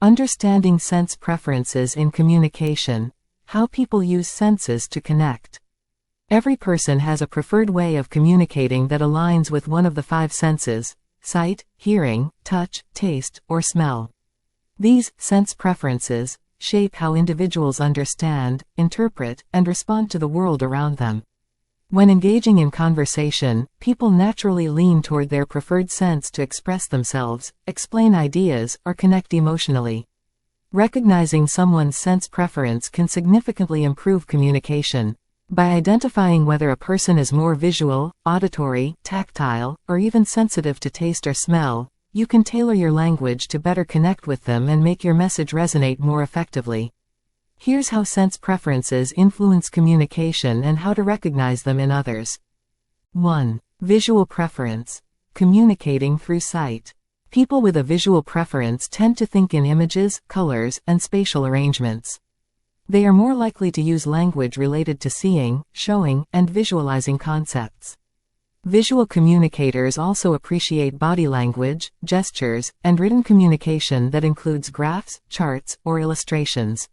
Understanding sense preferences in communication. How people use senses to connect. Every person has a preferred way of communicating that aligns with one of the five senses: sight, hearing, touch, taste, or smell. These sense preferences shape how individuals understand, interpret, and respond to the world around them. When engaging in conversation, people naturally lean toward their preferred sense to express themselves, explain ideas, or connect emotionally. Recognizing someone's sense preference can significantly improve communication. By identifying whether a person is more visual, auditory, tactile, or even sensitive to taste or smell, you can tailor your language to better connect with them and make your message resonate more effectively. Here's how sense preferences influence communication and how to recognize them in others. 1. Visual preference. Communicating through sight. People with a visual preference tend to think in images, colors, and spatial arrangements. They are more likely to use language related to seeing, showing, and visualizing concepts. Visual communicators also appreciate body language, gestures, and written communication that includes graphs, charts, or illustrations.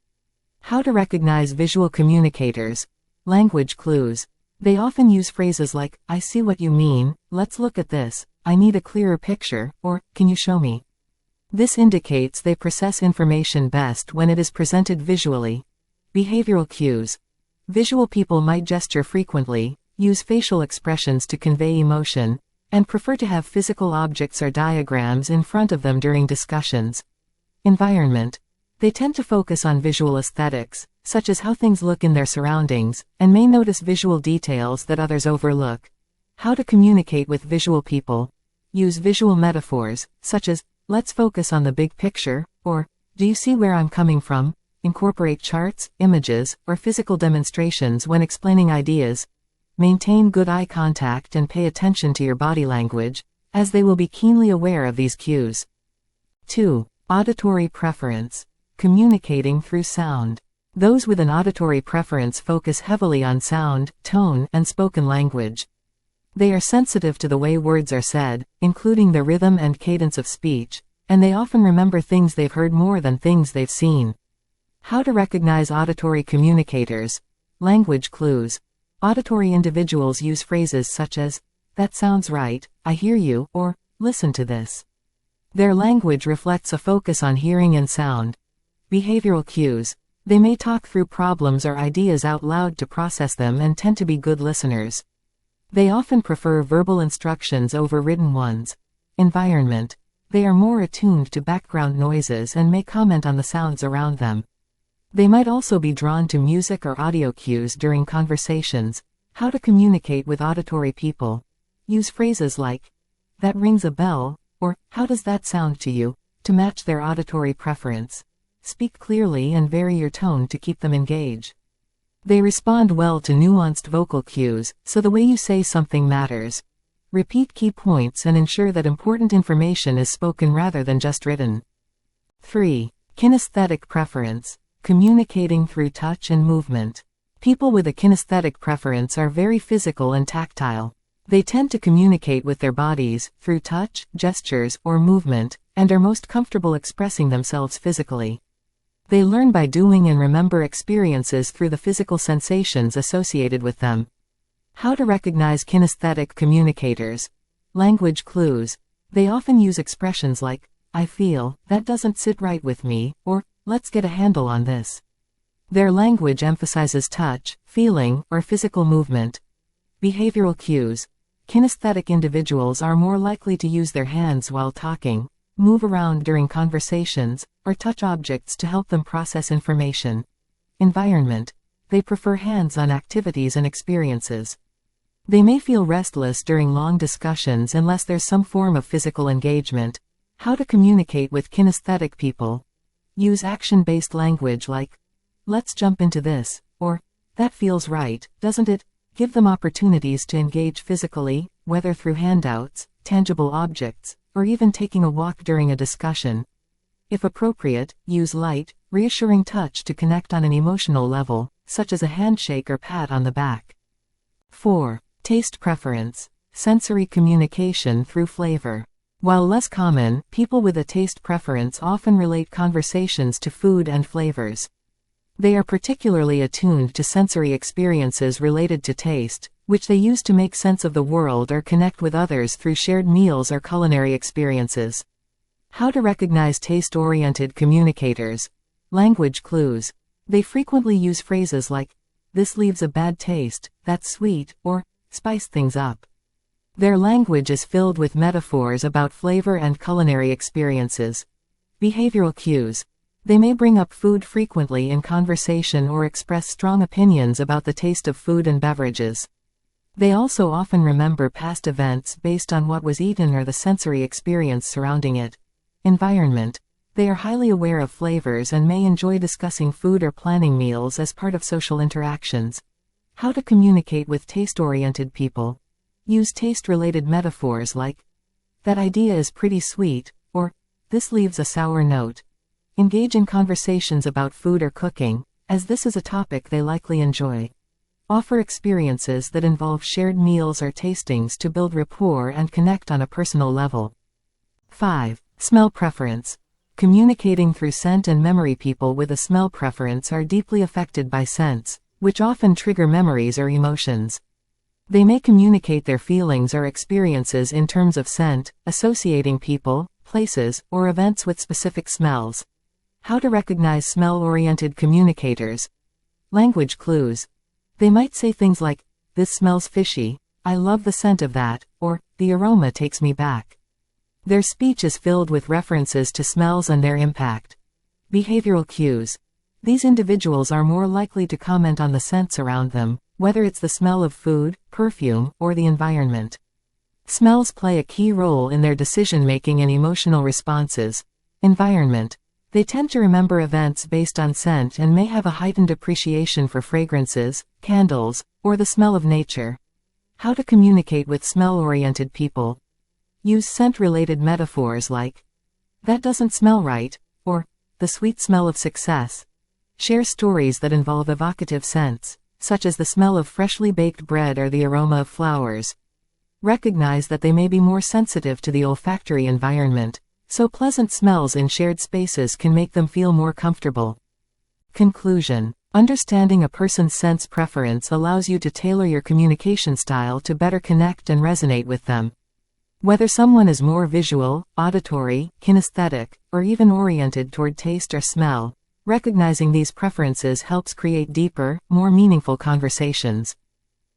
How to recognize visual communicators. Language clues. They often use phrases like, "I see what you mean," "let's look at this," "I need a clearer picture," or "can you show me?" This indicates they process information best when it is presented visually. Behavioral cues. Visual people might gesture frequently, use facial expressions to convey emotion, and prefer to have physical objects or diagrams in front of them during discussions. Environment. They tend to focus on visual aesthetics, such as how things look in their surroundings, and may notice visual details that others overlook. How to communicate with visual people. Use visual metaphors, such as, "let's focus on the big picture," or, "do you see where I'm coming from?" Incorporate charts, images, or physical demonstrations when explaining ideas. Maintain good eye contact and pay attention to your body language, as they will be keenly aware of these cues. 2. Auditory preference. Communicating through sound. Those with an auditory preference focus heavily on sound, tone, and spoken language. They are sensitive to the way words are said, including the rhythm and cadence of speech, and they often remember things they've heard more than things they've seen. How to recognize auditory communicators. Language clues. Auditory individuals use phrases such as, "that sounds right," "I hear you," or "listen to this." Their language reflects a focus on hearing and sound. Behavioral cues. They may talk through problems or ideas out loud to process them and tend to be good listeners. They often prefer verbal instructions over written ones. Environment. They are more attuned to background noises and may comment on the sounds around them. They might also be drawn to music or audio cues during conversations. How to communicate with auditory people. Use phrases like, "that rings a bell," or "how does that sound to you?" to match their auditory preference. Speak clearly and vary your tone to keep them engaged. They respond well to nuanced vocal cues, so the way you say something matters. Repeat key points and ensure that important information is spoken rather than just written. 3. Kinesthetic preference. Communicating through touch and movement. People with a kinesthetic preference are very physical and tactile. They tend to communicate with their bodies, through touch, gestures, or movement, and are most comfortable expressing themselves physically. They learn by doing and remember experiences through the physical sensations associated with them. How to recognize kinesthetic communicators. Language clues. They often use expressions like, "I feel, that doesn't sit right with me," or "let's get a handle on this." Their language emphasizes touch, feeling, or physical movement. Behavioral cues. Kinesthetic individuals are more likely to use their hands while talking, move around during conversations, or touch objects to help them process information. Environment. They prefer hands-on activities and experiences. They may feel restless during long discussions unless there's some form of physical engagement. How to communicate with kinesthetic people. Use action-based language like, "let's jump into this," or "that feels right, doesn't it?" Give them opportunities to engage physically, whether through handouts, tangible objects, or even taking a walk during a discussion. If appropriate, use light, reassuring touch to connect on an emotional level, such as a handshake or pat on the back. 4. Taste preference. Sensory communication through flavor. While less common, people with a taste preference often relate conversations to food and flavors. They are particularly attuned to sensory experiences related to taste, which they use to make sense of the world or connect with others through shared meals or culinary experiences. How to recognize taste-oriented communicators. Language clues. They frequently use phrases like, "This leaves a bad taste," "That's sweet," or "Spice things up." Their language is filled with metaphors about flavor and culinary experiences. Behavioral cues. They may bring up food frequently in conversation or express strong opinions about the taste of food and beverages. They also often remember past events based on what was eaten or the sensory experience surrounding it. Environment. They are highly aware of flavors and may enjoy discussing food or planning meals as part of social interactions. How to communicate with taste-oriented people. Use taste-related metaphors like, "That idea is pretty sweet," or "This leaves a sour note." Engage in conversations about food or cooking, as this is a topic they likely enjoy. Offer experiences that involve shared meals or tastings to build rapport and connect on a personal level. 5. Smell preference. Communicating through scent and memory. People with a smell preference are deeply affected by scents, which often trigger memories or emotions. They may communicate their feelings or experiences in terms of scent, associating people, places, or events with specific smells. How to recognize smell-oriented communicators. Language clues. They might say things like, "This smells fishy," "I love the scent of that," or "The aroma takes me back." Their speech is filled with references to smells and their impact. Behavioral cues. These individuals are more likely to comment on the scents around them, whether it's the smell of food, perfume, or the environment. Smells play a key role in their decision-making and emotional responses. Environment. They tend to remember events based on scent and may have a heightened appreciation for fragrances, candles, or the smell of nature. How to communicate with smell-oriented people. Use scent-related metaphors like, "That doesn't smell right," or "The sweet smell of success." Share stories that involve evocative scents, such as the smell of freshly baked bread or the aroma of flowers. Recognize that they may be more sensitive to the olfactory environment, so pleasant smells in shared spaces can make them feel more comfortable. Conclusion. Understanding a person's sense preference allows you to tailor your communication style to better connect and resonate with them. Whether someone is more visual, auditory, kinesthetic, or even oriented toward taste or smell, recognizing these preferences helps create deeper, more meaningful conversations.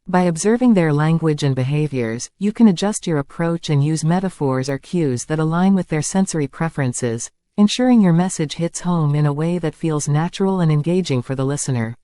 By observing their language and behaviors, you can adjust your approach and use metaphors or cues that align with their sensory preferences, ensuring your message hits home in a way that feels natural and engaging for the listener.